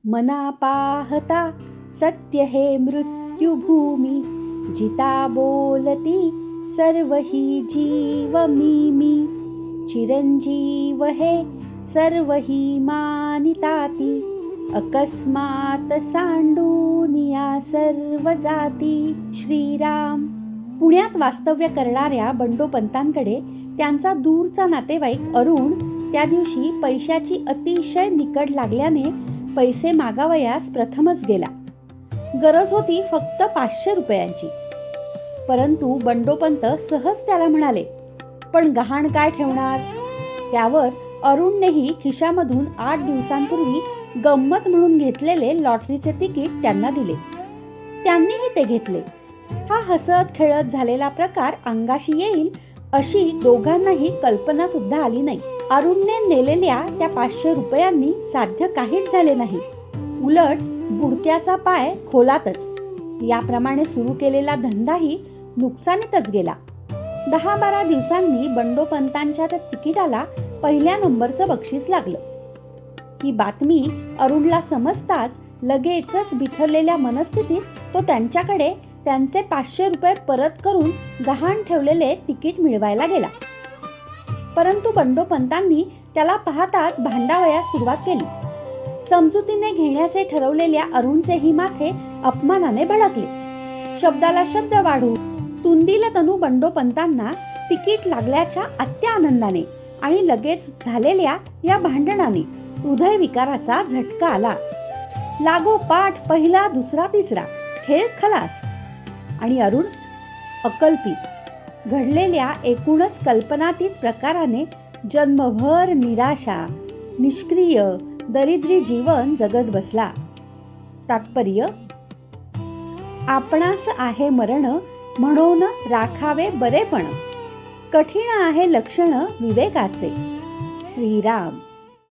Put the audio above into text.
मना पाहता सत्य हे मृत्युभूमी, जिता बोलती सर्व ही जीव मी. चिरंजीव हे सर्व ही मानिताती, अकस्मात सांडून या सर्व जाती. श्रीराम. पुण्यात वास्तव्य करणाऱ्या बंडोपंतांकडे त्यांचा दूरचा नातेवाईक अरुण त्या दिवशी पैशाची अतिशय निकड लागल्याने पैसे मागावयास प्रथमच गेला. गरज होती फक्त 500 रुपयांची. परंतु बंडोपंत सहज त्याला म्हणाले, पण गहाण काय ठेवणार? त्यावर अरुणनेही खिशामधून 8 दिवसांपूर्वी गंमत म्हणून घेतलेले लॉटरीचे तिकीट त्यांना दिले. त्यांनीही ते घेतले. हा हसत खेळत झालेला प्रकार अंगाशी येईल अशी दोघांनाही कल्पना सुद्धा आली नाही. अरुणने नेलेल्या त्या 500 रुपयांनी साध्य काहीच झाले नाही. उलट बुडत्याचा पाय खोलातच. याप्रमाणे सुरू केलेला धंदाही नुकसानीतच गेला. 10-12 दिवसांनी बंडोपंतांच्या त्या तिकिटाला पहिल्या नंबरचं बक्षीस लागलं. ही बातमी अरुणला समजताच लगेचच बिथरलेल्या मनस्थितीत तो त्यांच्याकडे त्यांचे 500 रुपये परत करून गहाण ठेवलेले तिकीट मिळवायला गेला. परंतु बंडोपंतांनी त्याला पाहताच भांडावयास सुरुवात केली. समजुतीने घेण्याचे ठरवलेल्या अरुणचेही माथे अपमानाने भडकले. शब्दाला शब्द वाढून तुंदील तनू बंडोपंतांना तिकीट लागल्याच्या अत्या आनंदाने आणि लगेच झालेल्या या भांडणाने हृदयविकाराचा झटका आला. लागोपाठ पहिला, दुसरा, तिसरा खेळ खलास. आणि अरुण अकल्पित घडलेल्या एकूणच कल्पनातीत प्रकाराने जन्मभर निराशा, निष्क्रिय, दरिद्री जीवन जगत बसला. तात्पर्य: आपणास आहे मरण, म्हणून राखावे बरेपण. कठीण आहे लक्षण विवेकाचे. श्रीराम.